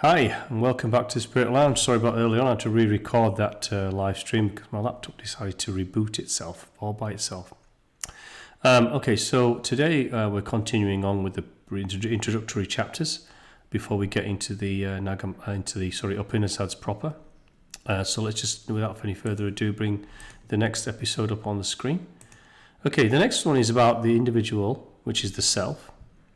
Hi, and welcome back to Spirit Lounge. Sorry about earlier on, I had to re-record that live stream because my laptop decided to reboot itself all by itself. Okay, so today we're continuing on with the introductory chapters before we get into the Upanisads proper. So let's just, without any further ado, bring the next episode up on the screen. Okay, the next one is about the individual, which is the self,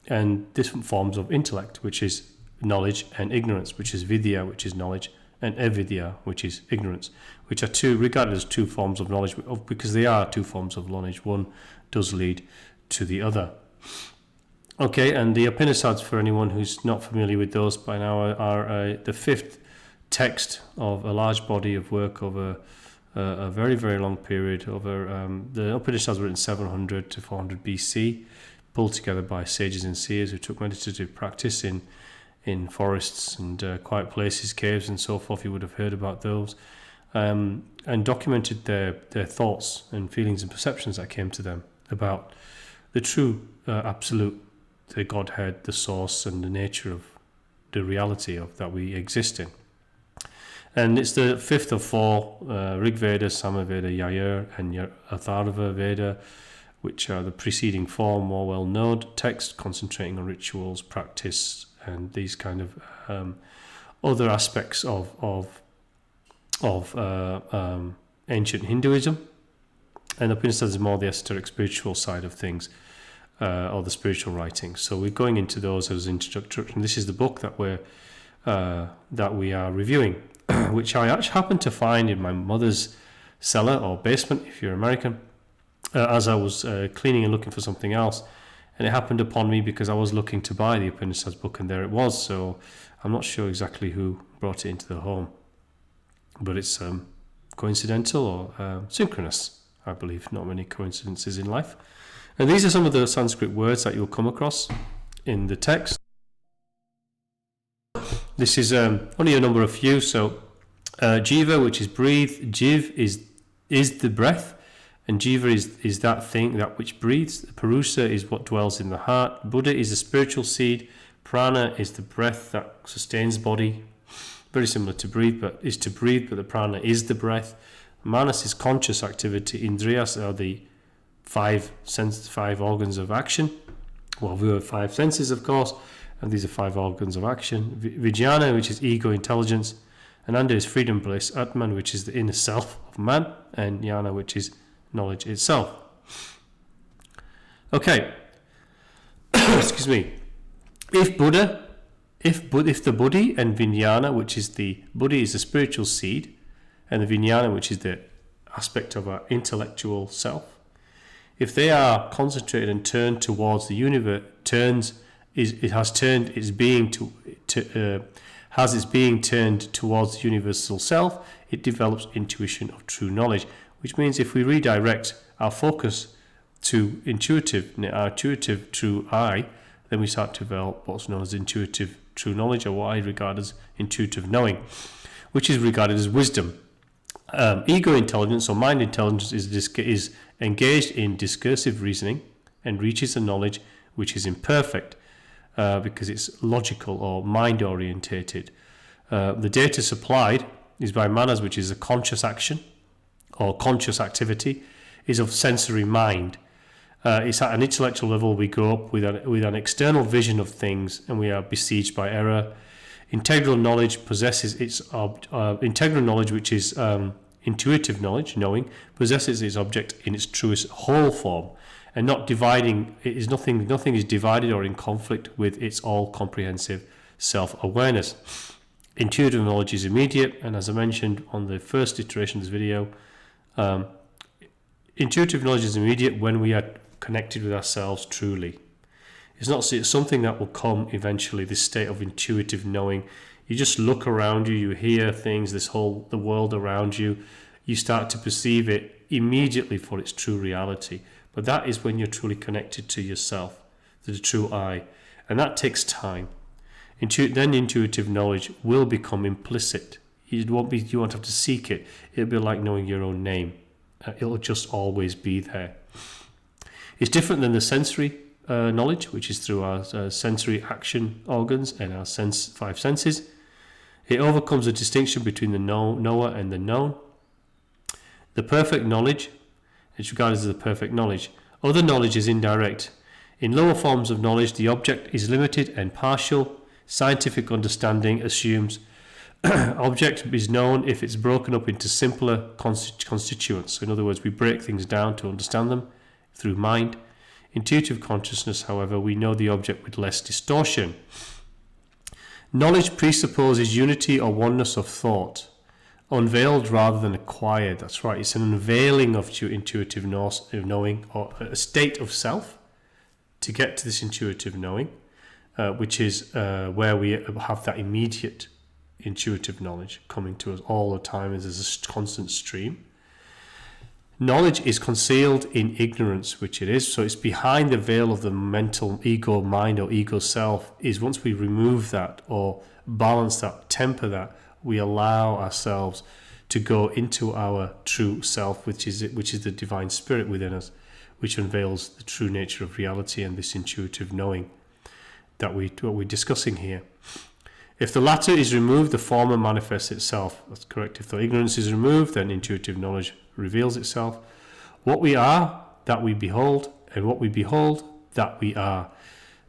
and different forms of intellect, which is knowledge, and ignorance, which is Vidya, which is knowledge, and Avidya, which is ignorance, which are regarded as two forms of knowledge because they are two forms of knowledge. One does lead to the other. Okay, and the Upanisads, for anyone who's not familiar with those by now, are the fifth text of a large body of work over a very, very long period. The Upanishads were in 700 to 400 B.C., pulled together by sages and seers who took meditative practice in forests and quiet places, caves and so forth. You would have heard about those, and documented their thoughts and feelings and perceptions that came to them about the true absolute, the Godhead, the source, and the nature of the reality of that we exist in. And it's the fifth of four Rig Veda, Samaveda, Yajur, and Atharva Veda, which are the preceding four more well-known texts concentrating on rituals, practice, and these kind of other aspects of ancient Hinduism. And Upanisads is more the esoteric spiritual side of things, or the spiritual writings. So we're going into those as introduction. This is the book that we are reviewing, which I actually happened to find in my mother's cellar or basement, if you're American, as I was cleaning and looking for something else. And it happened upon me because I was looking to buy the Upanisads book, and there it was. So I'm not sure exactly who brought it into the home, but it's coincidental or synchronous, I believe. Not many coincidences in life. And these are some of the Sanskrit words that you'll come across in the text. This is only a number of few. So jiva, which is breathe. Jiv is the breath. And Jiva is that thing, that which breathes. Purusa is what dwells in the heart. Buddha is the spiritual seed. Prana is the breath that sustains body. Very similar to breathe, but the prana is the breath. Manas is conscious activity. Indriyas are the five organs of action. Well, we have five senses, of course, and these are five organs of action. Vijnana, which is ego, intelligence. Ananda is freedom, bliss. Atman, which is the inner self of man. And Jnana, which is knowledge itself. Okay. Excuse me. If the buddhi and vijnana, which is the buddhi is the spiritual seed, and the vijnana, which is the aspect of our intellectual self, if they are concentrated and turned towards the universe, has its being turned towards the universal self, it develops intuition of true knowledge. Which means if we redirect our focus to our intuitive true I, then we start to develop what's known as intuitive true knowledge, or what I regard as intuitive knowing, which is regarded as wisdom. Ego intelligence or mind intelligence is engaged in discursive reasoning and reaches a knowledge which is imperfect because it's logical or mind orientated. The data supplied is by manas, which is a conscious action or conscious activity, is of sensory mind. It's at an intellectual level we grow up with an external vision of things, and we are besieged by error. Integral knowledge possesses integral knowledge, which is intuitive knowledge, knowing, possesses its object in its truest whole form, and not dividing. It is nothing is divided or in conflict with its all-comprehensive self-awareness. Intuitive knowledge is immediate, and as I mentioned on the first iteration of this video, intuitive knowledge is immediate when we are connected with ourselves truly. It's not something that will come eventually, this state of intuitive knowing. You just look around you, you hear things, the world around you, you start to perceive it immediately for its true reality. But that is when you're truly connected to yourself, to the true I. And that takes time. Then intuitive knowledge will become implicit. You won't have to seek it. It'll be like knowing your own name. It'll just always be there. It's different than the sensory knowledge, which is through our sensory action organs and our five senses. It overcomes the distinction between the knower and the known. The perfect knowledge, it's regarded as the perfect knowledge. Other knowledge is indirect. In lower forms of knowledge, the object is limited and partial. Scientific understanding assumes object is known if it's broken up into simpler constituents. So in other words, we break things down to understand them through mind. Intuitive consciousness, however, we know the object with less distortion. Knowledge presupposes unity or oneness of thought, unveiled rather than acquired. That's right, it's an unveiling of intuitive knowing, or a state of self to get to this intuitive knowing, which is where we have that immediate intuitive knowledge coming to us all the time as a constant stream. Knowledge is concealed in ignorance, which it is. So it's behind the veil of the mental ego mind or ego self. Is once we remove that or balance that, temper that, we allow ourselves to go into our true self, which is the divine spirit within us, which unveils the true nature of reality and this intuitive knowing that what we're discussing here. If the latter is removed, the former manifests itself. That's correct. If the ignorance is removed, then intuitive knowledge reveals itself. What we are, that we behold, and what we behold, that we are.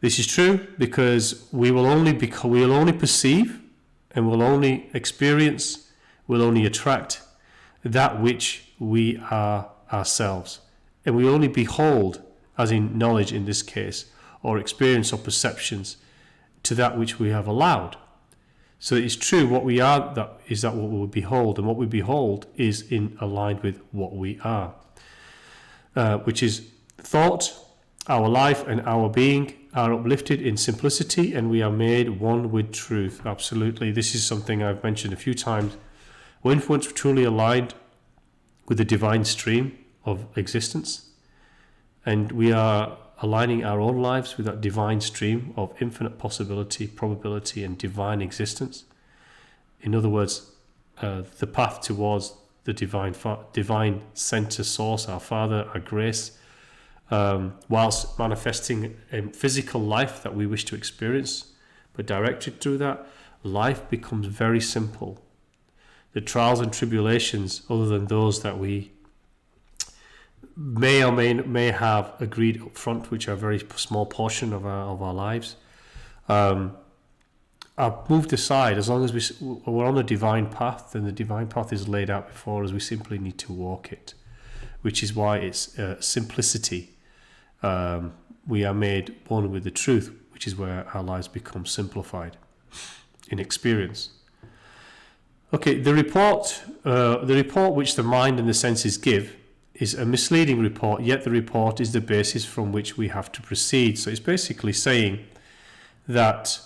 This is true because we will only perceive and will only experience, will only attract that which we are ourselves. And we only behold, as in knowledge in this case, or experience or perceptions, to that which we have allowed. So it's true, what we are, that is that what we behold, and what we behold is aligned with what we are, which is thought, our life and our being are uplifted in simplicity, and we are made one with truth. Absolutely, this is something I've mentioned a few times. When once truly aligned with the divine stream of existence, and we are aligning our own lives with that divine stream of infinite possibility, probability, and divine existence. In other words, the path towards the divine center source, our Father, our grace, whilst manifesting a physical life that we wish to experience, but directed through that, life becomes very simple. The trials and tribulations, other than those that we may or may have agreed up front, which are a very small portion of our lives, are moved aside. As long as we're on a divine path, then the divine path is laid out before us. We simply need to walk it, which is why it's simplicity. We are made one with the truth, which is where our lives become simplified in experience. Okay, the report which the mind and the senses give is a misleading report, yet the report is the basis from which we have to proceed. So it's basically saying that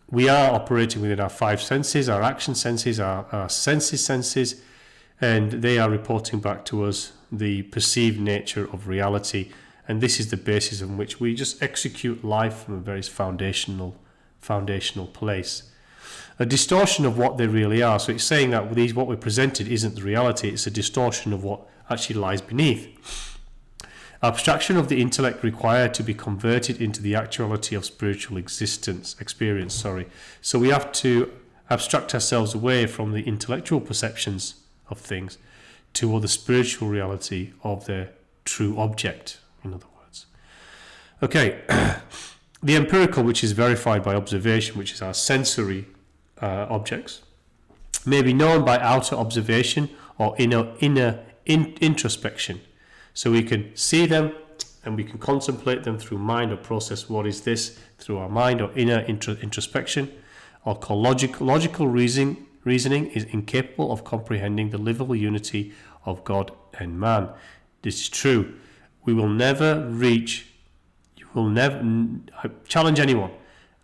we are operating within our five senses, our action senses, our senses, and they are reporting back to us the perceived nature of reality. And this is the basis on which we just execute life from a very foundational place. A distortion of what they really are. So it's saying that what we're presented isn't the reality, it's a distortion of what actually lies beneath. Abstraction of the intellect required to be converted into the actuality of spiritual experience. So we have to abstract ourselves away from the intellectual perceptions of things to the spiritual reality of their true object, in other words. Okay, the empirical, which is verified by observation, which is our sensory objects, may be known by outer observation or inner introspection. So we can see them and we can contemplate them through mind or process what is this through our mind or inner introspection, or called logical reasoning is incapable of comprehending the livable unity of God and man. This is true. I challenge anyone,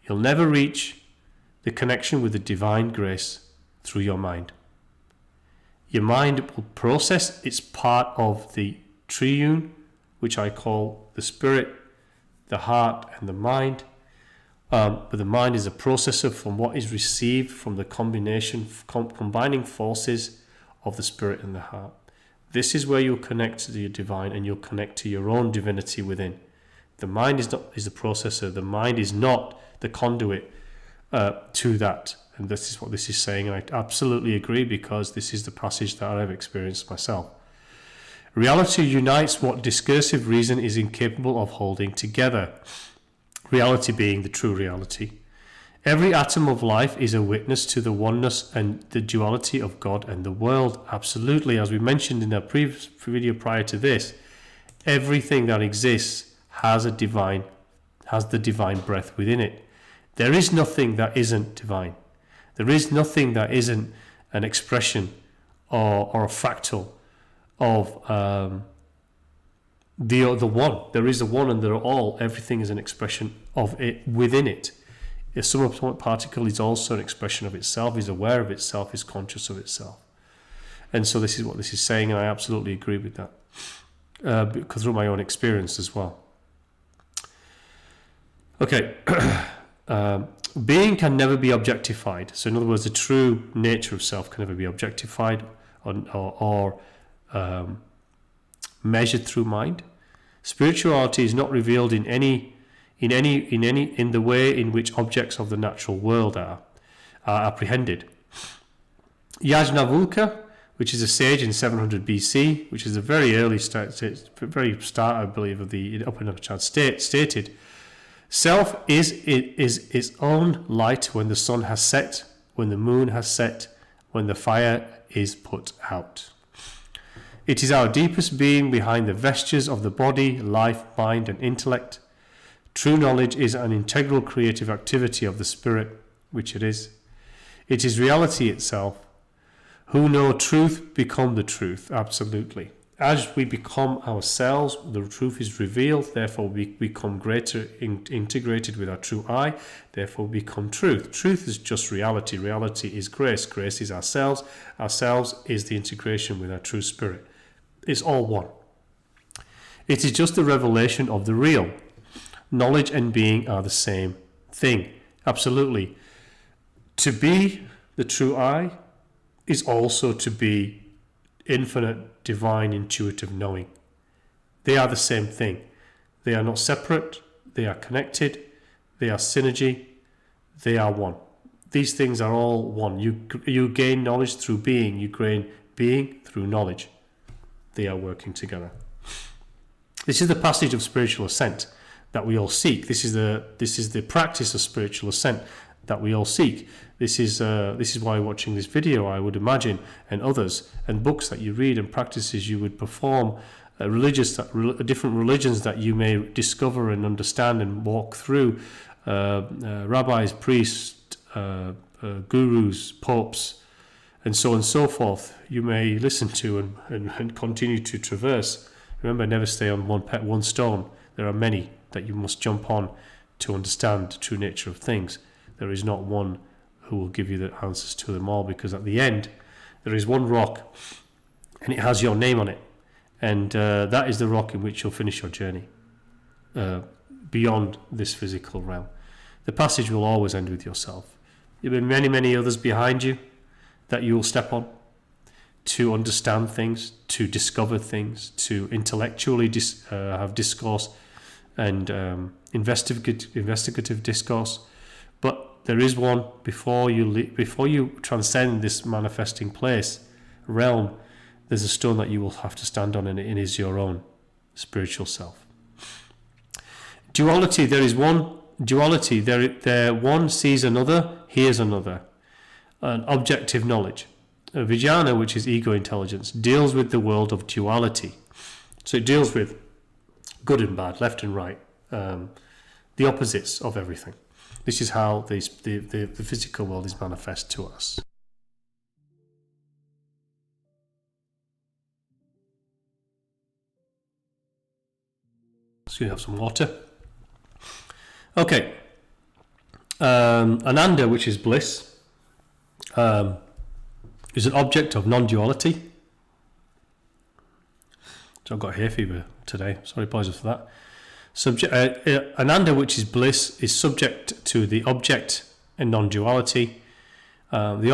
you'll never reach the connection with the divine grace through your mind. Your mind will process, it's part of the triune, which I call the spirit, the heart, and the mind. But the mind is a processor from what is received from the combining forces of the spirit and the heart. This is where you'll connect to the divine and you'll connect to your own divinity within. The mind is the processor. The mind is not the conduit to that. And this is what this is saying, and I absolutely agree, because this is the passage that I've experienced myself. Reality unites what discursive reason is incapable of holding together. Reality being the true reality. Every atom of life is a witness to the oneness and the duality of God and the world. Absolutely, as we mentioned in our previous video prior to this, everything that exists has the divine breath within it. There is nothing that isn't divine. There is nothing that isn't an expression or a fractal of the one. There is a one, and there are all. Everything is an expression of it within it. A subatomic particle is also an expression of itself, is aware of itself, is conscious of itself. And so this is what this is saying, and I absolutely agree with that, because through my own experience as well. Okay, being can never be objectified. So in other words, the true nature of self can never be objectified or measured through mind. Spirituality is not revealed in the way in which objects of the natural world are apprehended. Yajnavalkya, which is a sage in 700 B.C., which is a very early start, I believe, of the Upanisads, stated, "Self is its own light when the sun has set, when the moon has set, when the fire is put out. It is our deepest being behind the vestures of the body, life, mind, and intellect. True knowledge is an integral creative activity of the spirit, which it is. It is reality itself. Who know truth become the truth." Absolutely. As we become ourselves, the truth is revealed, therefore we become greater integrated with our true I, therefore we become truth. Truth is just reality. Reality is grace. Grace is ourselves. Ourselves is the integration with our true spirit. It's all one. It is just the revelation of the real. Knowledge and being are the same thing. Absolutely. To be the true I is also to be infinite, divine, intuitive knowing. They are the same thing. They are not separate. They are connected. They are synergy. They are one. These things are all one. You gain knowledge through being. You gain being through knowledge. They are working together. This is the passage of spiritual ascent that we all seek. This is the practice of spiritual ascent that we all seek. This is why watching this video, I would imagine, and others, and books that you read and practices you would perform, different religions that you may discover and understand and walk through, rabbis, priests, gurus, popes, and so on and so forth, you may listen to and continue to traverse. Remember, never stay on one stone. There are many that you must jump on to understand the true nature of things. There is not one who will give you the answers to them all, because at the end there is one rock and it has your name on it, and that is the rock in which you'll finish your journey beyond this physical realm. The passage will always end with yourself. There will be many, many others behind you that you will step on to understand things, to discover things, to intellectually have discourse and investigative discourse. But there is one before you transcend this manifesting realm. There's a stone that you will have to stand on, and it is your own spiritual self. Duality. There is one duality. There one sees another, hears another. An objective knowledge. Vijnana, which is ego intelligence, deals with the world of duality. So it deals with good and bad, left and right, the opposites of everything. This is how the physical world is manifest to us. So you have some water. Okay. Ananda, which is bliss, is an object of non-duality. So I've got hay fever today. Sorry, apologies for that. Ananda, which is bliss, is subject to the object and non-duality. The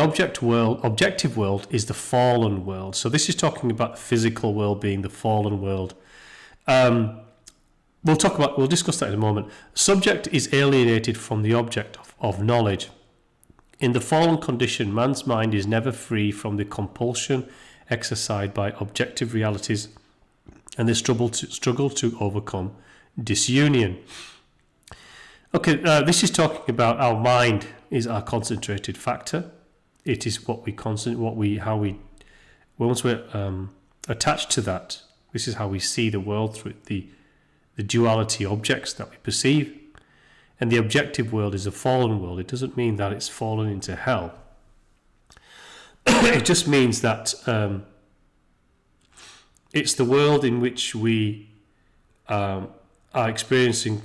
objective world is the fallen world. So this is talking about the physical world being the fallen world. We'll discuss that in a moment. Subject is alienated from the object of knowledge. In the fallen condition, man's mind is never free from the compulsion exercised by objective realities and the struggle to overcome disunion. Okay, this is talking about our mind is our concentrated factor. It is once we're attached to that, this is how we see the world through the duality objects that we perceive. And the objective world is a fallen world. It doesn't mean that it's fallen into hell. It just means that it's the world in which we are experiencing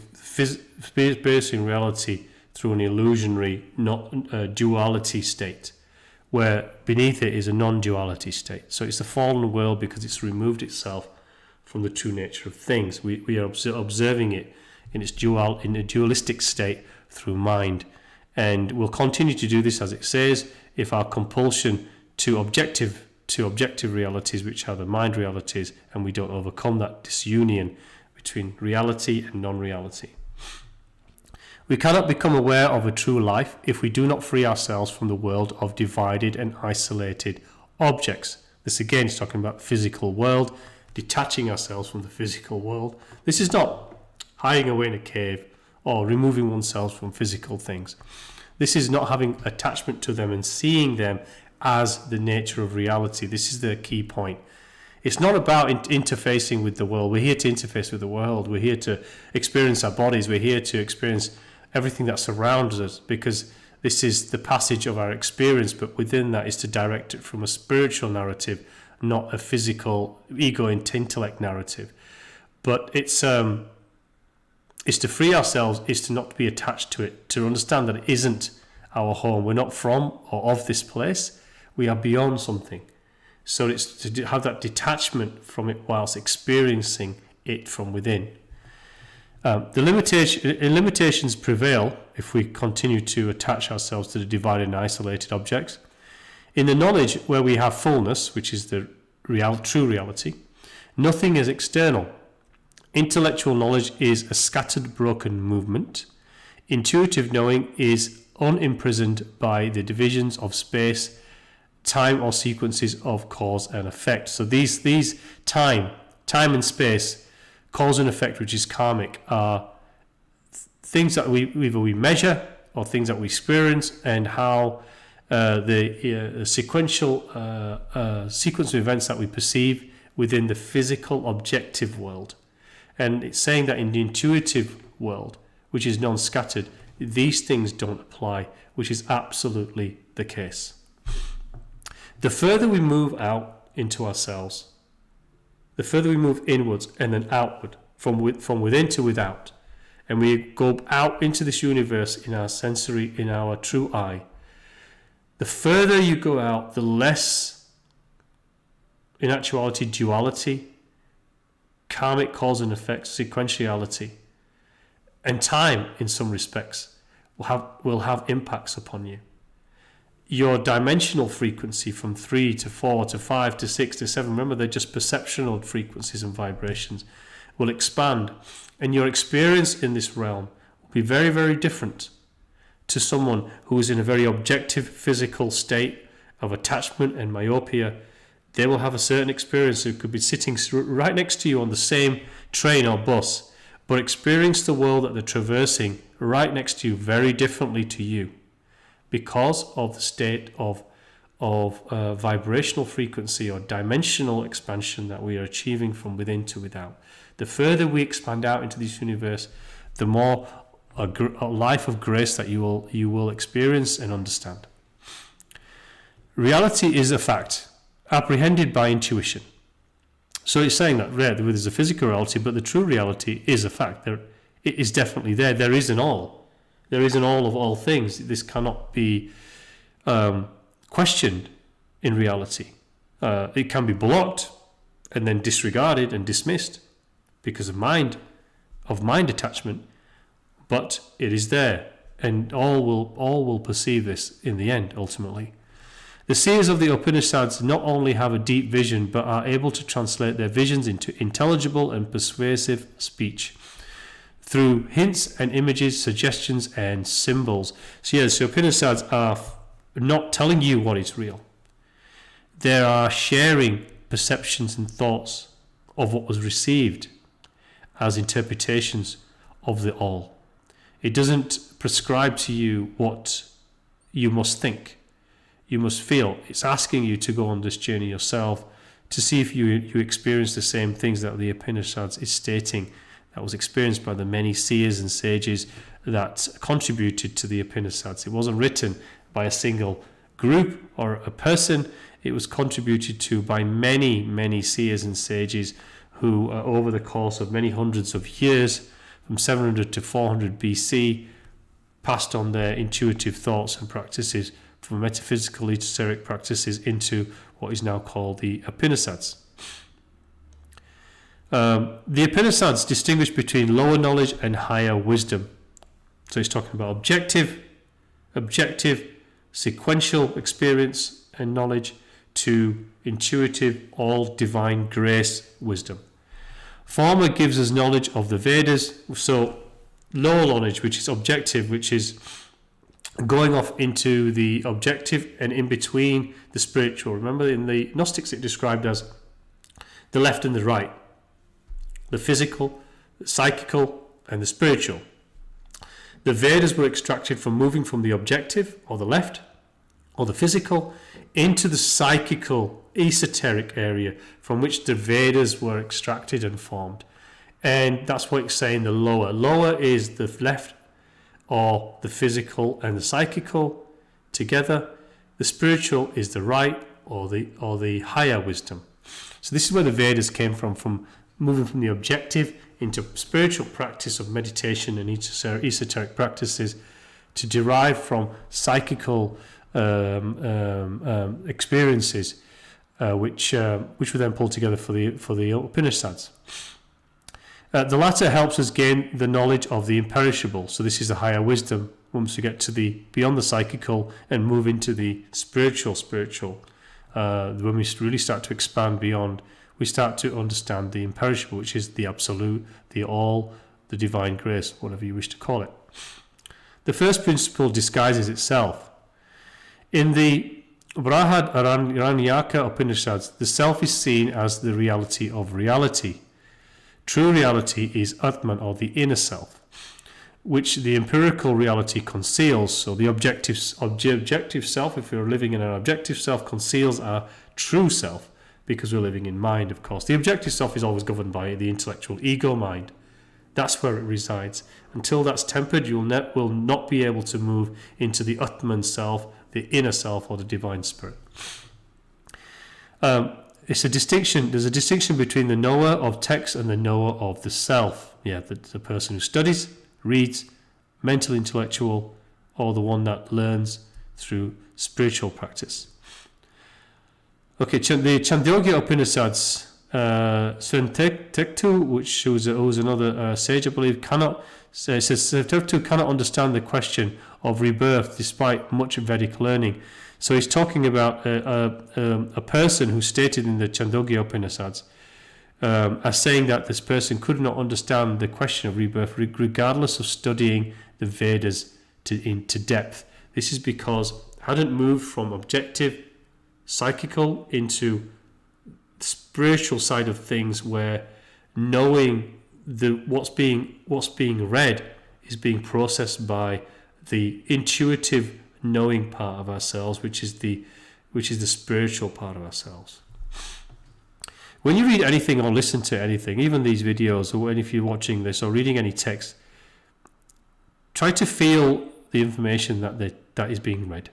reality through an illusionary, not duality state, where beneath it is a non-duality state. So it's a fallen world because it's removed itself from the true nature of things. We are observing it in a dualistic state through mind, and we'll continue to do this, as it says, if our compulsion to objective realities, which are the mind realities, and we don't overcome that disunion between reality and non-reality. We cannot become aware of a true life if we do not free ourselves from the world of divided and isolated objects. This again is talking about the physical world, detaching ourselves from the physical world. This is not hiding away in a cave or removing oneself from physical things. This is not having attachment to them and seeing them as the nature of reality. This is the key point. It's not about interfacing with the world. We're here to interface with the world. We're here to experience our bodies. We're here to experience everything that surrounds us, because this is the passage of our experience, but within that is to direct it from a spiritual narrative, not a physical ego and intellect narrative. But it's to free ourselves, is to not be attached to it, to understand that it isn't our home. We're not from or of this place. We are beyond something. So it's to have that detachment from it whilst experiencing it from within. The limitations prevail if we continue to attach ourselves to the divided and isolated objects. In the knowledge where we have fullness, which is the true reality, nothing is external. Intellectual knowledge is a scattered, broken movement. Intuitive knowing is unimprisoned by the divisions of space, time, or sequences of cause and effect. So these time and space, cause and effect, which is karmic, are things that we measure or things that we experience, and how the sequential sequence of events that we perceive within the physical objective world. And it's saying that in the intuitive world, which is non-scattered, these things don't apply, which is absolutely the case. The further we move out into ourselves, the further we move inwards and then outward, from within to without, and we go out into this universe in our sensory, in our true eye, the further you go out, the less, in actuality, duality, karmic cause and effect, sequentiality, and time, in some respects, will have impacts upon you. Your dimensional frequency from 3 to 4 to 5 to 6 to 7, remember they're just perceptual frequencies and vibrations, will expand, and your experience in this realm will be very, very different to someone who is in a very objective physical state of attachment and myopia. They will have a certain experience who could be sitting right next to you on the same train or bus, but experience the world that they're traversing right next to you very differently to you, because of the state of vibrational frequency or dimensional expansion that we are achieving from within to without. The further we expand out into this universe, the more a life of grace that you will experience and understand. Reality is a fact, apprehended by intuition. So it's saying that there's a physical reality, but the true reality is a fact. It is definitely there. There is an all. There is an all of all things. This cannot be questioned in reality. It can be blocked and then disregarded and dismissed because of mind attachment, but it is there, and all will perceive this in the end, ultimately. The seers of the Upanisads not only have a deep vision, but are able to translate their visions into intelligible and persuasive speech through hints and images, suggestions and symbols. So yes, the Upanisads are not telling you what is real. They are sharing perceptions and thoughts of what was received as interpretations of the all. It doesn't prescribe to you what you must think, you must feel. It's asking you to go on this journey yourself to see if you experience the same things that the Upanishads is stating that was experienced by the many seers and sages that contributed to the Upanishads. It wasn't written by a single group or a person. It was contributed to by many, many seers and sages who, over the course of many hundreds of years, from 700 to 400 BC, passed on their intuitive thoughts and practices from metaphysical esoteric practices into what is now called the Upanishads. The Upanishads distinguish between lower knowledge and higher wisdom. So he's talking about objective, sequential experience and knowledge to intuitive, all divine grace wisdom. Former gives us knowledge of the Vedas, so lower knowledge, which is objective, which is going off into the objective and in between the spiritual. Remember, in the Gnostics it described as the left and the right, the physical, the psychical, and the spiritual. The Vedas were extracted from moving from the objective, or the left, or the physical, into the psychical, esoteric area from which the Vedas were extracted and formed. And that's what it's saying, the lower. Lower is the left, or the physical and the psychical together. The spiritual is the right, or the higher wisdom. So this is where the Vedas came from moving from the objective into spiritual practice of meditation and esoteric practices to derive from psychical experiences, which were then pulled together for the Upanishads. The latter helps us gain the knowledge of the imperishable. So this is the higher wisdom once we get to the beyond the psychical and move into the spiritual. When we really start to expand beyond, we start to understand the imperishable, which is the absolute, the all, the divine grace, whatever you wish to call it. The first principle disguises itself. In the Brihadaranyaka Upanishads, the self is seen as the reality of reality. True reality is Atman, or the inner self, which the empirical reality conceals. So the objective self, if we're living in an objective self, conceals our true self, because we're living in mind, of course. The objective self is always governed by the intellectual ego mind. That's where it resides. Until that's tempered, you will not be able to move into the Atman self, the inner self, or the divine spirit. There's a distinction between the knower of text and the knower of the self. The person who studies, reads, mental, intellectual, or the one that learns through spiritual practice. Okay, the Chandogya Upanishads, Sarvepalli, which was another sage, I believe, says Sarvepalli cannot understand the question of rebirth despite much Vedic learning. So he's talking about a person who stated in the Chandogya Upanishads as saying that this person could not understand the question of rebirth regardless of studying the Vedas into depth. This is because hadn't moved from objective, psychical into the spiritual side of things, where knowing what's being read is being processed by the intuitive knowing part of ourselves, which is the spiritual part of ourselves. When you read anything or listen to anything, even these videos, or if you're watching this or reading any text, try to feel the information that is being read.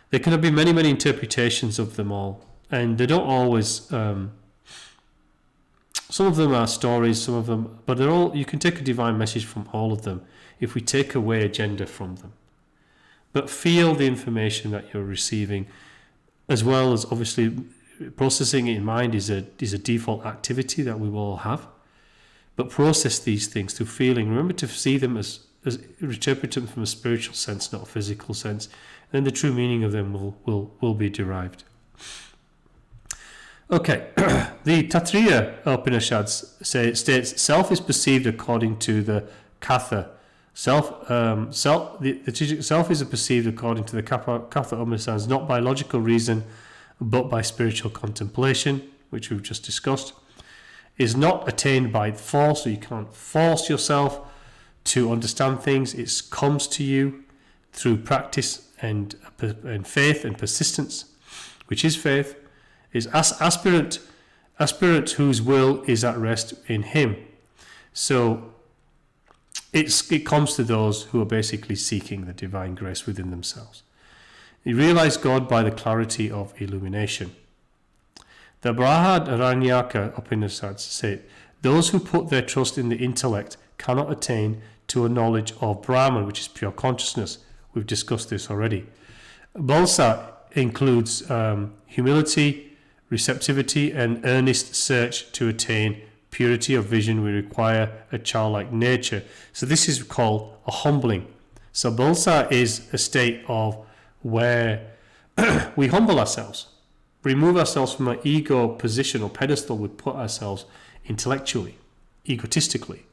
There can be many, many interpretations of them all, and they don't always. Some of them are stories, some of them, but they're all. You can take a divine message from all of them if we take away agenda from them. But feel the information that you're receiving, as well as obviously processing it in mind is a default activity that we will all have. But process these things through feeling. Remember to see them as interpret them from a spiritual sense, not a physical sense. And then the true meaning of them will be derived. Okay, the Taittiriya Upanishads states self is perceived according to the Katha The teaching self is perceived according to the Katha Upanisads not by logical reason, but by spiritual contemplation, which we've just discussed. Is not attained by force, so you can't force yourself to understand things. It comes to you through practice and faith and persistence, which is faith. Is aspirant whose will is at rest in him. So it comes to those who are basically seeking the divine grace within themselves. They realize God by the clarity of illumination. The Brihadaranyaka Upanisads say, those who put their trust in the intellect cannot attain to a knowledge of Brahman, which is pure consciousness. We've discussed this already. Balsa includes humility, receptivity, and earnest search to attain purity of vision. We require a childlike nature. So this is called a humbling. So Balsa is a state of where we humble ourselves, remove ourselves from an ego position or pedestal we put ourselves intellectually, egotistically,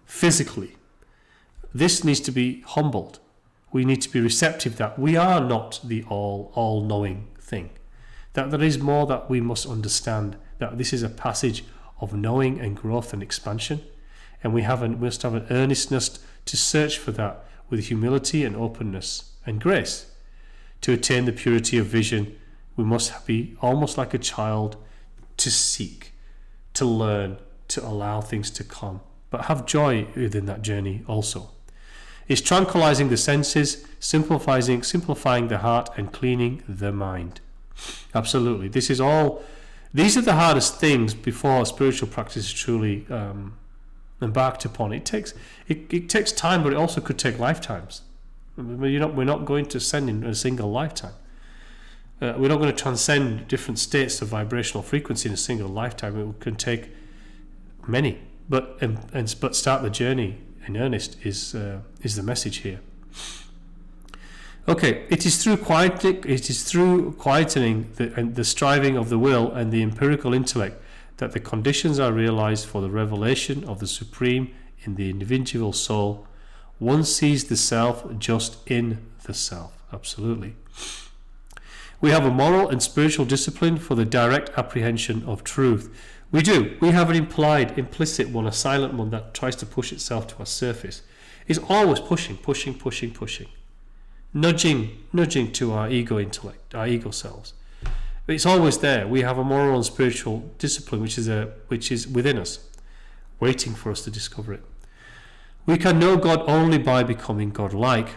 physically. This needs to be humbled. We need to be receptive that we are not the all-knowing thing, that there is more that we must understand, that this is a passage of knowing and growth and expansion, and we must have an earnestness to search for that with humility and openness and grace. To attain the purity of vision, we must be almost like a child to seek, to learn, to allow things to come, but have joy within that journey also. It's tranquilizing the senses, simplifying the heart, and cleaning the mind. Absolutely. These are the hardest things before a spiritual practice is truly embarked upon. It takes time, but it also could take lifetimes. We're not going to ascend in a single lifetime. We're not going to transcend different states of vibrational frequency in a single lifetime. It can take many, but start the journey in earnest is the message here. Okay, it is through quietening the striving of the will and the empirical intellect that the conditions are realized for the revelation of the Supreme in the individual soul. One sees the self just in the self. Absolutely. We have a moral and spiritual discipline for the direct apprehension of truth. We do. We have an implicit one, a silent one that tries to push itself to our surface. It's always pushing. Nudging to our ego intellect, our ego selves. It's always there. We have a moral and spiritual discipline which is within us, waiting for us to discover it. We can know God only by becoming God-like,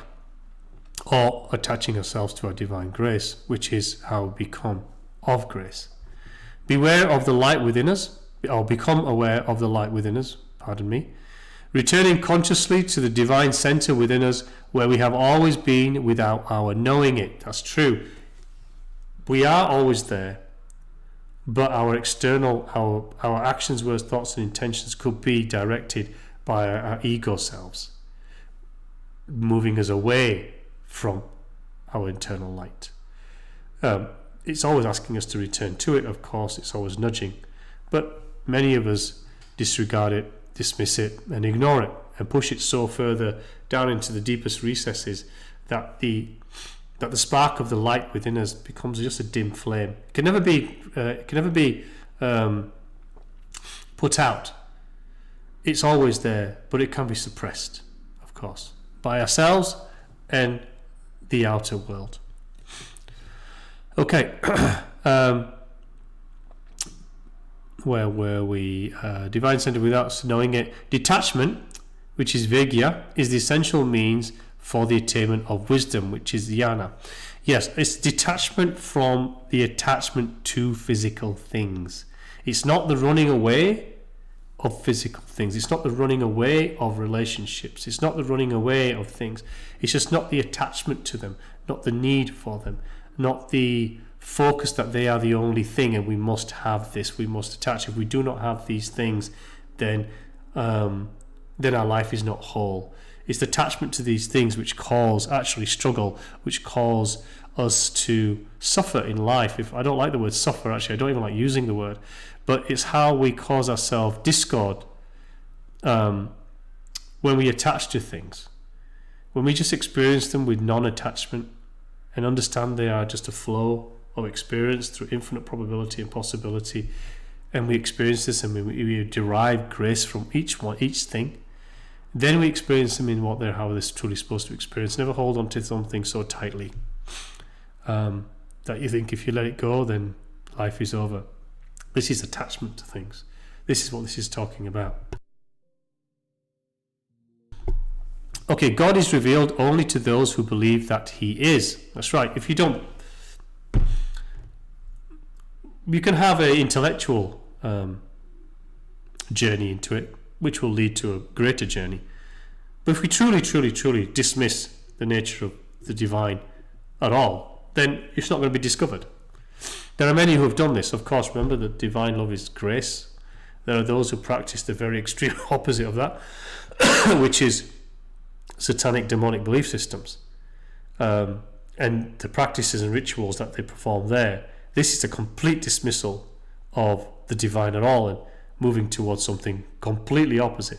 or attaching ourselves to our divine grace, which is how we become of grace. Beware of the light within us, or become aware of the light within us, returning consciously to the divine center within us, where we have always been without our knowing it. That's true. We are always there, but our actions, words, thoughts, and intentions could be directed by our ego selves, moving us away from our internal light. It's always asking us to return to it, of course. It's always nudging, but many of us disregard it, dismiss it, and ignore it, and push it so further down into the deepest recesses that the spark of the light within us becomes just a dim flame. It can never be put out. It's always there, but it can be suppressed, of course, by ourselves and the outer world. Okay, where were we? Divine center without us knowing it. Detachment, which is Vidya, is the essential means for the attainment of wisdom, which is jnana. Yes, it's detachment from the attachment to physical things. It's not the running away of physical things. It's not the running away of relationships. It's not the running away of things. It's just not the attachment to them, not the need for them, not the focus that they are the only thing and we must have this, we must attach. If we do not have these things, then our life is not whole. It's the attachment to these things which cause actually struggle, which cause us to suffer in life. If I don't like the word suffer, actually, I don't even like using the word, but it's how we cause ourselves discord when we attach to things. when we just experience them with non-attachment and understand they are just a flow of experience through infinite probability and possibility, and we experience this and we derive grace from each thing, then we experience them in how they're truly supposed to experience. Never hold on to something so tightly that you think if you let it go, then life is over. This is attachment to things. This is what this is talking about. Okay, God is revealed only to those who believe that he is. That's right. If you don't, you can have an intellectual journey into it, which will lead to a greater journey. But if we truly dismiss the nature of the divine at all, then it's not going to be discovered. There are many who have done this. Of course, remember that divine love is grace. There are those who practice the very extreme opposite of that, which is satanic demonic belief systems. And the practices and rituals that they perform there, this is a complete dismissal of the divine at all and moving towards something completely opposite.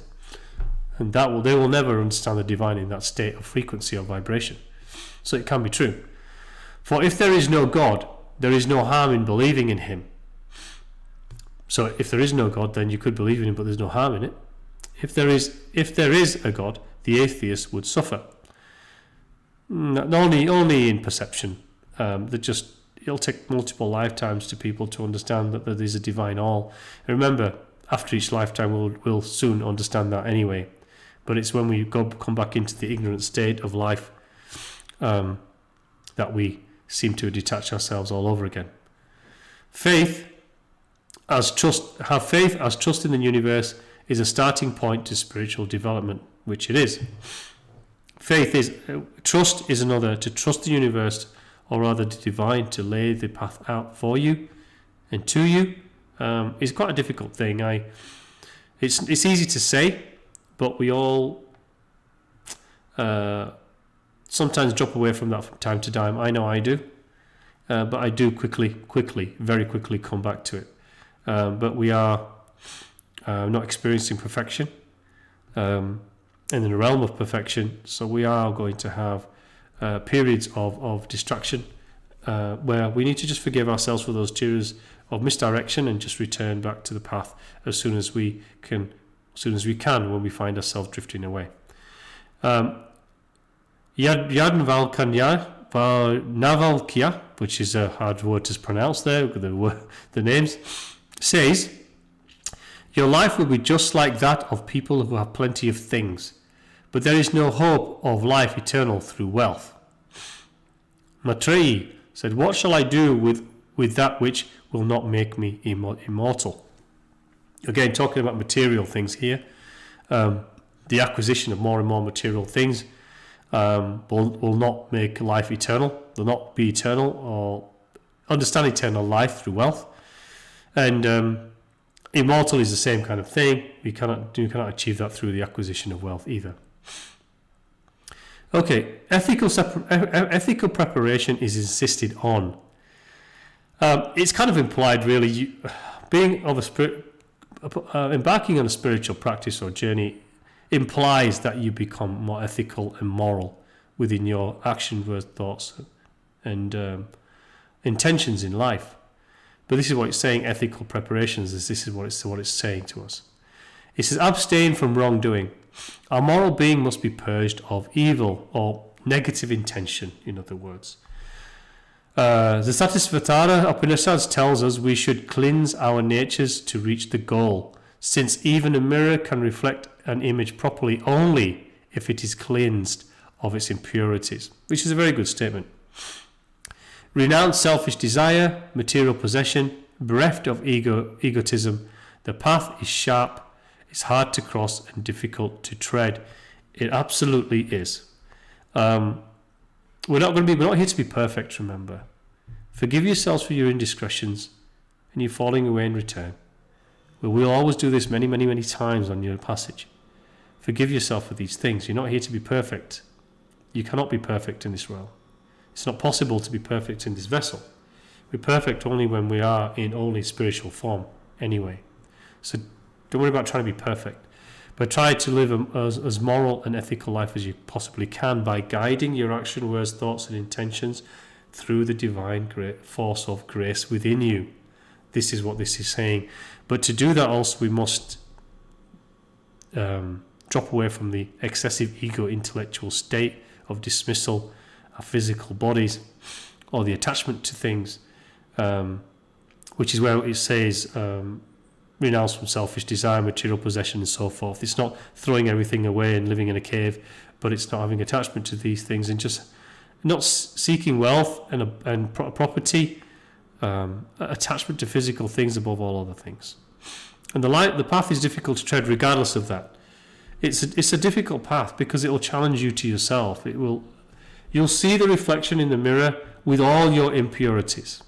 And they will never understand the divine in that state of frequency or vibration. So it can be true. For if there is no God, there is no harm in believing in him. So if there is no God, then you could believe in him, but there's no harm in it. If there is a God, the atheist would suffer. Only in perception. It'll take multiple lifetimes to people to understand that there is a divine all. And remember, after each lifetime, we'll soon understand that anyway. But it's when we come back into the ignorant state of life that we seem to detach ourselves all over again. Have faith as trust in the universe is a starting point to spiritual development, which it is. Trust is another, to trust the universe, or rather the divine, to lay the path out for you and to you, is quite a difficult thing. It's easy to say, but we all sometimes drop away from that from time to time. I know I do, but I do very quickly come back to it. But we are not experiencing perfection in the realm of perfection, so we are going to have periods of distraction where we need to just forgive ourselves for those tears of misdirection and just return back to the path as soon as we can when we find ourselves drifting away. Navalkya, which is a hard word to pronounce there, the names, says, your life will be just like that of people who have plenty of things, but there is no hope of life eternal through wealth. Maitreyi said, what shall I do with that which will not make me immortal? Again, talking about material things here, the acquisition of more and more material things will not make life eternal, will not be eternal, or understand eternal life through wealth. And immortal is the same kind of thing. You cannot achieve that through the acquisition of wealth either. Okay, ethical preparation is insisted on. It's kind of implied, really. Embarking on a spiritual practice or journey implies that you become more ethical and moral within your action, words, thoughts, and intentions in life. But this is what it's saying. Ethical preparations is what it's saying to us. It says, abstain from wrongdoing. Our moral being must be purged of evil or negative intention, in other words. The Sarvepalli Upanisads tells us we should cleanse our natures to reach the goal, since even a mirror can reflect an image properly only if it is cleansed of its impurities, which is a very good statement. Renounce selfish desire, material possession, bereft of egotism. The path is sharp, it's hard to cross and difficult to tread. It absolutely is. We're not here to be perfect, remember. Forgive yourselves for your indiscretions and your falling away in return. We'll always do this many, many, many times on your passage. Forgive yourself for these things. You're not here to be perfect. You cannot be perfect in this world. It's not possible to be perfect in this vessel. We're perfect only when we are in only spiritual form anyway. So don't worry about trying to be perfect. But try to live as moral and ethical life as you possibly can by guiding your action, words, thoughts, and intentions through the divine force of grace within you. This is what this is saying. But to do that also we must drop away from the excessive ego intellectual state of dismissal of physical bodies or the attachment to things, which is where it says renounce from selfish desire, material possession and so forth. It's not throwing everything away and living in a cave, but it's not having attachment to these things and just not seeking wealth and property, attachment to physical things above all other things. And the path is difficult to tread regardless of that. It's a difficult path because it will challenge you to yourself. You'll see the reflection in the mirror with all your impurities,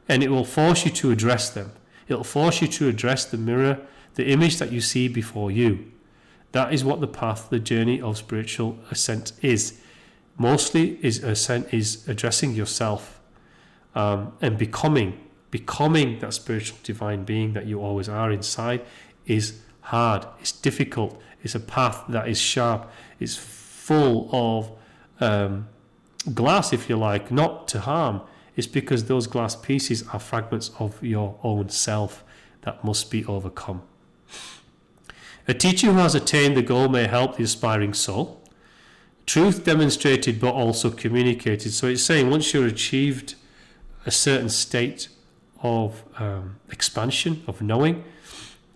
and it will force you to address them. It'll force you to address the mirror, the image that you see before you. That is what the path, the journey of spiritual ascent is. Mostly ascent is addressing yourself and becoming that spiritual divine being that you always are inside is hard, it's difficult, it's a path that is sharp, it's full of glass, if you like, not to harm. It's because those glass pieces are fragments of your own self that must be overcome. A teacher who has attained the goal may help the aspiring soul. Truth demonstrated but also communicated. So it's saying once you've achieved a certain state of expansion, of knowing,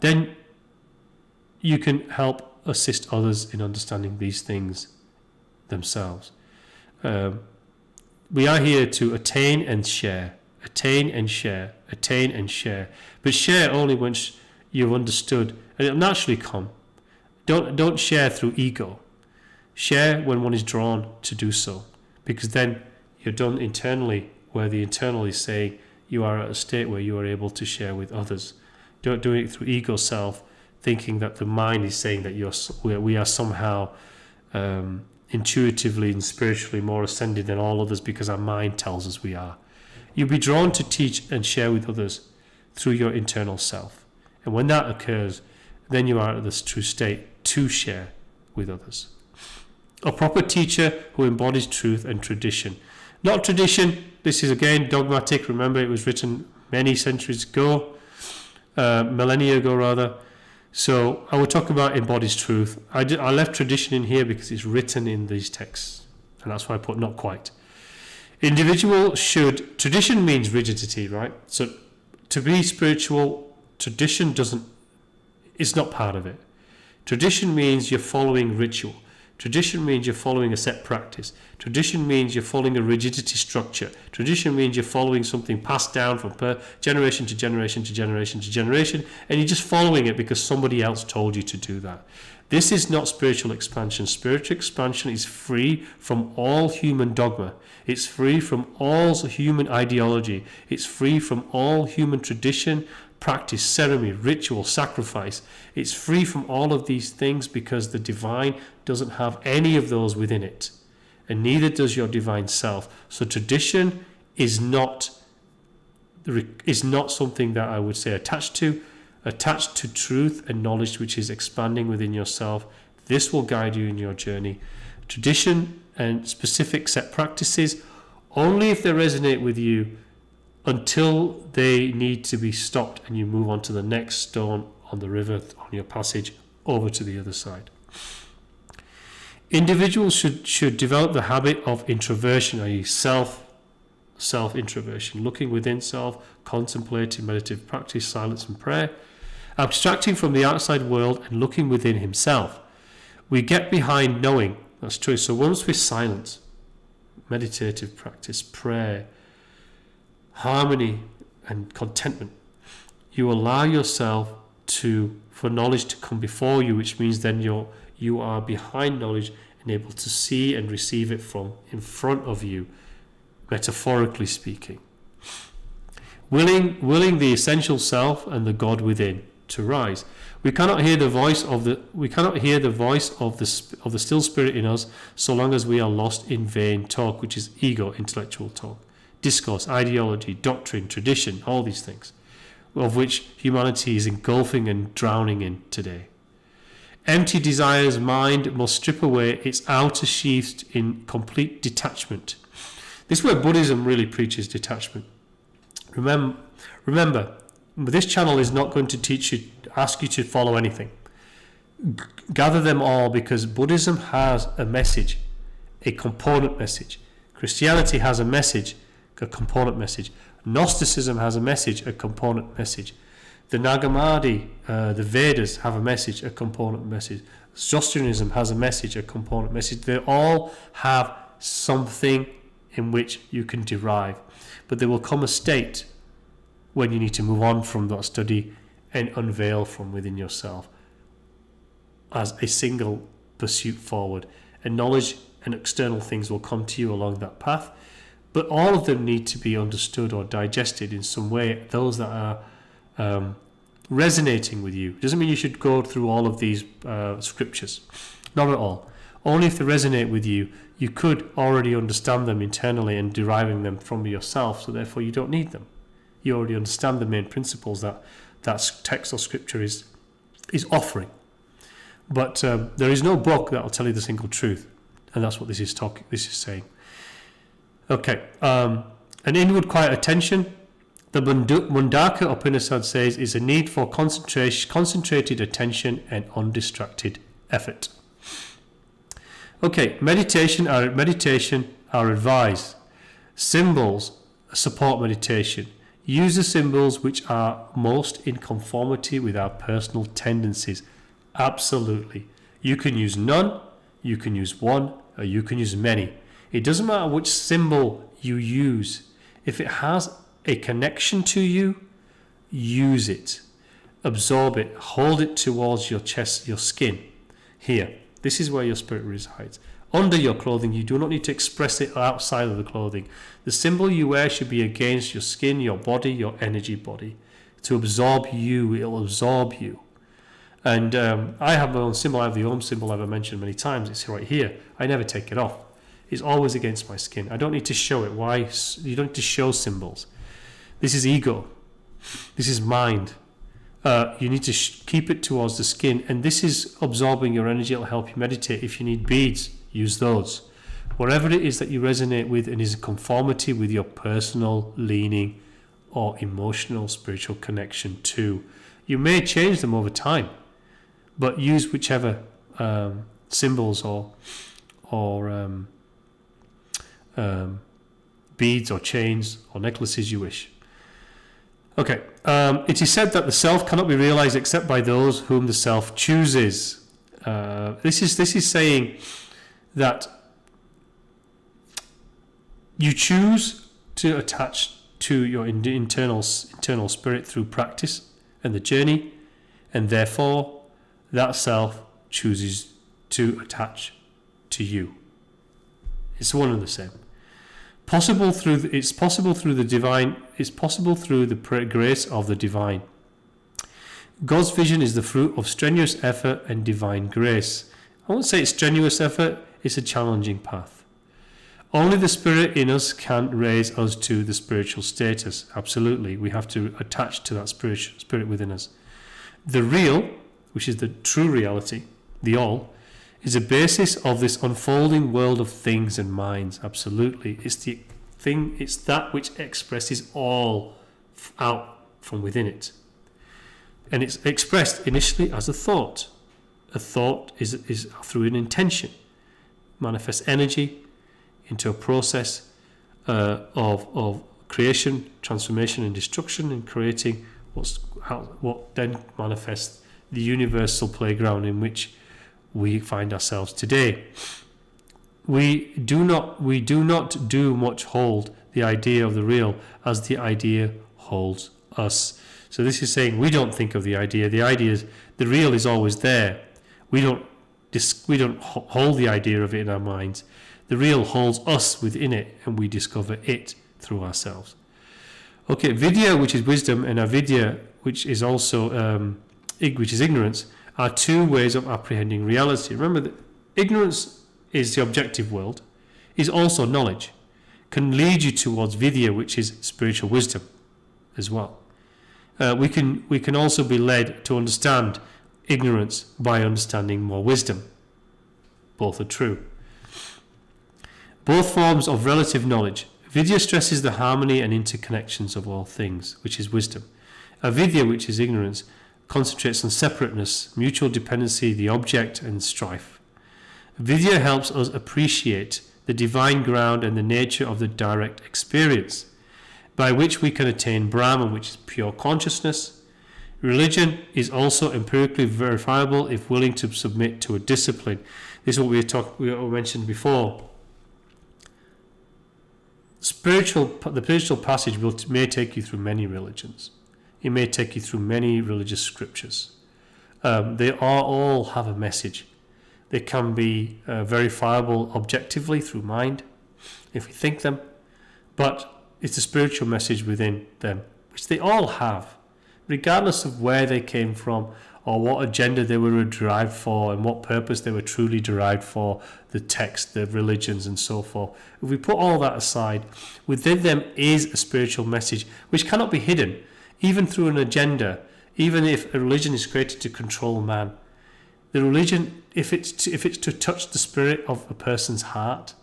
then you can help assist others in understanding these things themselves. We are here to attain and share, attain and share, attain and share. But share only once you've understood, and it'll naturally come. Don't share through ego. Share when one is drawn to do so, because then you're done internally, where the internal is saying you are at a state where you are able to share with others. Don't do it through ego self, thinking that the mind is saying that we are somehow intuitively and spiritually more ascended than all others because our mind tells us we are. You'll be drawn to teach and share with others through your internal self. And when that occurs, then you are at this true state to share with others. A proper teacher who embodies truth and tradition. Not tradition, this is again dogmatic. Remember, it was written many centuries ago, millennia ago rather. So I will talk about embodies truth. I left tradition in here because it's written in these texts, and that's why I put not quite. Tradition means rigidity, right? So to be spiritual, tradition it's not part of it. Tradition means you're following ritual. Tradition means you're following a set practice. Tradition means you're following a rigidity structure. Tradition means you're following something passed down from generation to generation to generation to generation, and you're just following it because somebody else told you to do that. This is not spiritual expansion. Spiritual expansion is free from all human dogma. It's free from all human ideology. It's free from all human tradition, practice, ceremony, ritual, sacrifice. It's free from all of these things because the divine doesn't have any of those within it, and neither does your divine self. So tradition is not something that I would say attached to truth and knowledge which is expanding within yourself. This will guide you in your journey. Tradition and specific set practices, only if they resonate with you, until they need to be stopped and you move on to the next stone on the river on your passage over to the other side. Individuals should develop the habit of introversion, i.e. self-introversion, looking within self, contemplating meditative practice, silence and prayer, abstracting from the outside world and looking within himself. We get behind knowing, that's true. So once we're silent, meditative practice, prayer, harmony and contentment, you allow yourself for knowledge to come before you, which means then you are behind knowledge and able to see and receive it from in front of you, metaphorically speaking. Willing the essential self and the God within to rise. We cannot hear the voice of the still spirit in us so long as we are lost in vain talk, which is ego, intellectual talk, discourse, ideology, doctrine, tradition, all these things, of which humanity is engulfing and drowning in today. Empty desire's mind must strip away its outer sheaths in complete detachment. This is where Buddhism really preaches detachment. Remember, this channel is not going to ask you to follow anything. Gather them all, because Buddhism has a message, a component message. Christianity has a message, a component message. Gnosticism has a message, a component message. The Nagamadi, the Vedas have a message, a component message. Zoroastrianism has a message, a component message. They all have something in which you can derive. But there will come a state when you need to move on from that study and unveil from within yourself as a single pursuit forward. And knowledge and external things will come to you along that path. But all of them need to be understood or digested in some way. Those that are resonating with you. Doesn't mean you should go through all of these scriptures. Not at all. Only if they resonate with you, you could already understand them internally and deriving them from yourself, so therefore you don't need them. You already understand the main principles that text or scripture is offering. But there is no book that will tell you the single truth, and that's what this is saying. Okay, an inward quiet attention. The Mundaka Upanishad says is a need for concentrated attention and undistracted effort. Okay, meditation are advised. Symbols support meditation. Use the symbols which are most in conformity with our personal tendencies. Absolutely. You can use none, you can use one, or you can use many. It doesn't matter which symbol you use. If it has a connection to you, use it. Absorb it. Hold it towards your chest, your skin. Here. This is where your spirit resides. Under your clothing, you do not need to express it outside of the clothing. The symbol you wear should be against your skin, your body, your energy body. To absorb you, it will absorb you. And I have my own symbol. I have the Om symbol I've mentioned many times. It's right here. I never take it off. It's always against my skin. I don't need to show it. Why? You don't need to show symbols. This is ego. This is mind. You need to keep it towards the skin, and this is absorbing your energy. It'll help you meditate. If you need beads, use those. Whatever it is that you resonate with and is in conformity with your personal leaning or emotional spiritual connection to. You may change them over time, but use whichever symbols or beads or chains or necklaces you wish. Okay, it is said that the self cannot be realized except by those whom the self chooses. This is saying that you choose to attach to your internal spirit through practice and the journey, and therefore that self chooses to attach to you. It's one and the same. It's possible through the divine. It's possible through the grace of the divine. God's vision is the fruit of strenuous effort and divine grace. I won't say it's strenuous effort. It's a challenging path. Only the spirit in us can raise us to the spiritual status. Absolutely, we have to attach to that spirit within us. The real, which is the true reality, the all, is a basis of this unfolding world of things and minds. Absolutely. It's the thing, it's that which expresses all out from within it. And it's expressed initially as a thought. A thought is through an intention. Manifests energy into a process of creation, transformation and destruction, and creating what then manifests the universal playground in which we find ourselves today. We do not do much hold the idea of the real as the idea holds us. So this is saying we don't think of the idea. The idea is the real is always there. We don't hold the idea of it in our minds. The real holds us within it, and we discover it through ourselves. Okay, Vidya, which is wisdom, and Avidya, which is also which is ignorance, are two ways of apprehending reality. Remember that ignorance is the objective world, is also knowledge, can lead you towards Vidya, which is spiritual wisdom as well. We can also be led to understand ignorance by understanding more wisdom. Both are true. Both forms of relative knowledge. Vidya stresses the harmony and interconnections of all things, which is wisdom. Avidya, which is ignorance, concentrates on separateness, mutual dependency, the object, and strife. Vidya helps us appreciate the divine ground and the nature of the direct experience, by which we can attain Brahman, which is pure consciousness. Religion is also empirically verifiable if willing to submit to a discipline. This is what we mentioned before. The spiritual passage may take you through many religions. It may take you through many religious scriptures. They all have a message. They can be verifiable objectively through mind, if we think them, but it's a spiritual message within them, which they all have, regardless of where they came from or what agenda they were derived for and what purpose they were truly derived for, the text, the religions and so forth. If we put all that aside, within them is a spiritual message which cannot be hidden, even through an agenda, even if a religion is created to control man. The religion, if it's to touch the spirit of a person's heart,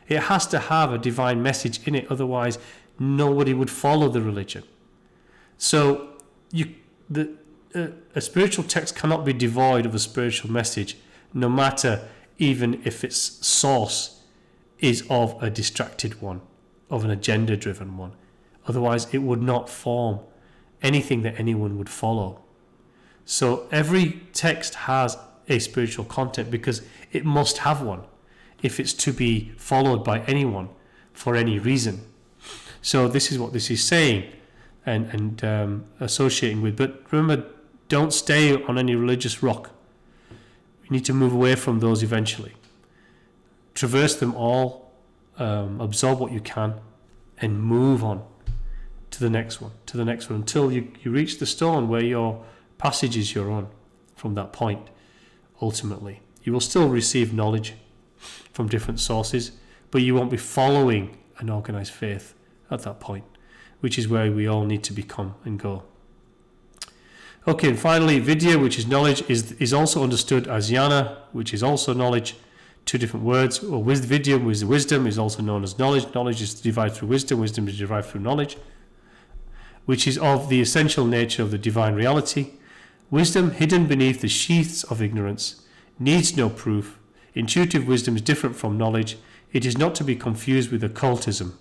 it has to have a divine message in it, otherwise nobody would follow the religion. So a spiritual text cannot be devoid of a spiritual message, no matter even if its source is of a distracted one, of an agenda-driven one. Otherwise, it would not form anything that anyone would follow. So every text has a spiritual content because it must have one if it's to be followed by anyone for any reason. So this is what this is saying and associating with. But remember, don't stay on any religious rock. You need to move away from those eventually. Traverse them all, absorb what you can, and move on to the next one, until you reach the stone where your passages you're on from that point. Ultimately, you will still receive knowledge from different sources, but you won't be following an organized faith at that point, which is where we all need to become and go. Okay, and finally, Vidya, which is knowledge, is also understood as jnana, which is also knowledge. Two different words. Or with Vidya, wisdom is also known as knowledge. Knowledge is derived through wisdom. Wisdom is derived through knowledge, which is of the essential nature of the divine reality. Wisdom, hidden beneath the sheaths of ignorance, needs no proof. Intuitive wisdom is different from knowledge. It is not to be confused with occultism.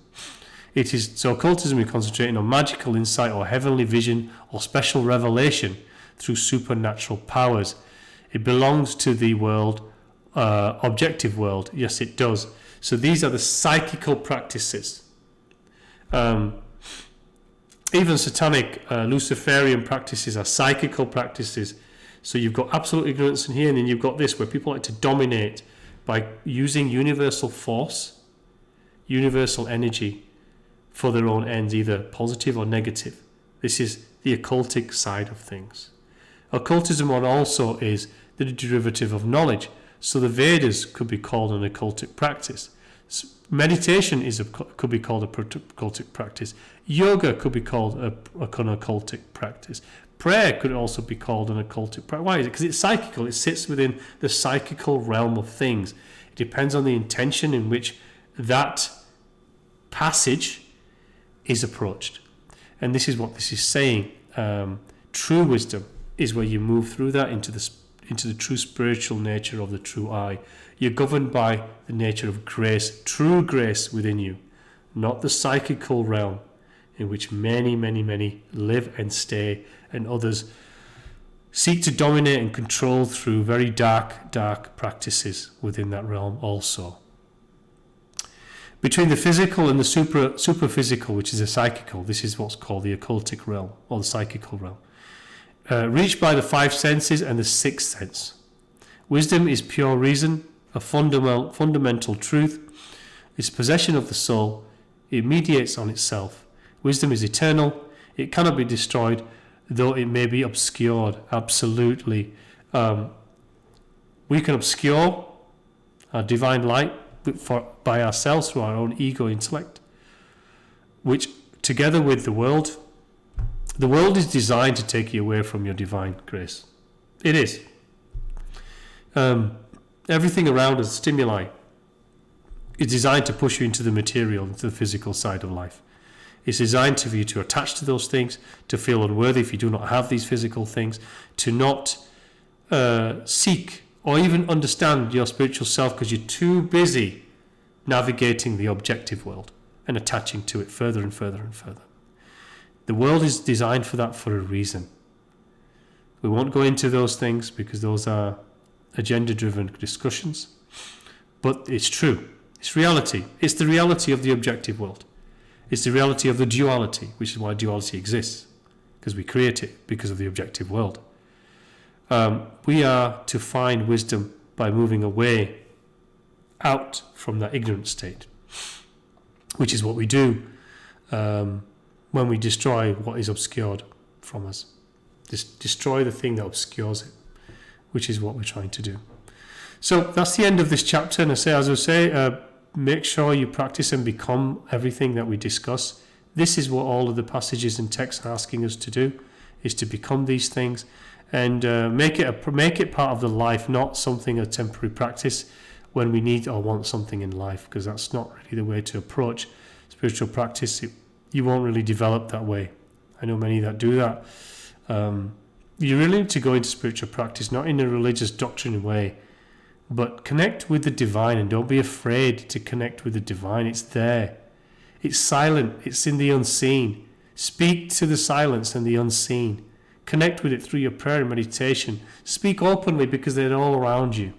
So occultism is concentrating on magical insight or heavenly vision or special revelation through supernatural powers. It belongs to the world, objective world. Yes, it does. So these are the psychical practices. Even satanic Luciferian practices are psychical practices. So you've got absolute ignorance in here, and then you've got this where people like to dominate by using universal force, universal energy for their own ends, either positive or negative. This is the occultic side of things. Occultism also is the derivative of knowledge. So the Vedas could be called an occultic practice. Meditation could be called a occultic practice. Yoga could be called an occultic practice. Prayer could also be called an occultic practice. Why is it? Because it's psychical. It sits within the psychical realm of things. It depends on the intention in which that passage is approached. And this is what this is saying. True wisdom is where you move through that into the true spiritual nature of the true I. You're governed by the nature of grace, true grace within you, not the psychical realm in which many, many, many live and stay, and others seek to dominate and control through very dark practices within that realm also. Between the physical and the superphysical, which is the psychical, this is what's called the occultic realm, or the psychical realm. Reached by the five senses and the sixth sense. Wisdom is pure reason, a fundamental truth. It's possession of the soul. It mediates on itself. Wisdom is eternal. It cannot be destroyed, though it may be obscured. Absolutely. We can obscure our divine light by ourselves through our own ego intellect, which together with the world is designed to take you away from your divine grace. It is. Everything around us, stimuli, is designed to push you into the material, into the physical side of life. It's designed for you to attach to those things, to feel unworthy if you do not have these physical things, to not seek or even understand your spiritual self because you're too busy navigating the objective world and attaching to it further and further and further. The world is designed for that for a reason. We won't go into those things because those are agenda-driven discussions, but it's true. It's reality. It's the reality of the objective world. It's the reality of the duality, which is why duality exists, because we create it because of the objective world. We are to find wisdom by moving away out from that ignorant state, which is what we do when we destroy what is obscured from us. Destroy the thing that obscures it, which is what we're trying to do. So that's the end of this chapter. And as I say, make sure you practice and become everything that we discuss. This is what all of the passages and texts are asking us to do, is to become these things and make it part of the life, not something a temporary practice when we need or want something in life, because that's not really the way to approach spiritual practice. You won't really develop that way. I know many that do that. You really need to go into spiritual practice, not in a religious doctrine way, but connect with the divine, and don't be afraid to connect with the divine. It's there. It's silent. It's in the unseen. Speak to the silence and the unseen. Connect with it through your prayer and meditation. Speak openly because they're all around you.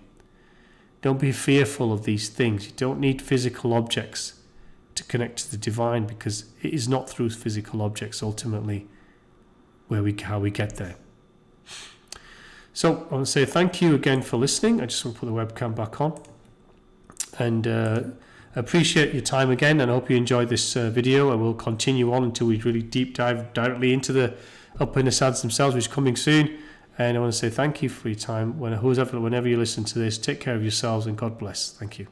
Don't be fearful of these things. You don't need physical objects to connect to the divine, because it is not through physical objects ultimately how we get there. So I want to say thank you again for listening. I just want to put the webcam back on, and appreciate your time again, and I hope you enjoyed this video. I will continue on until we really deep dive directly into the Upanisads themselves, which is coming soon. And I want to say thank you for your time. Whenever you listen to this, take care of yourselves and God bless. Thank you.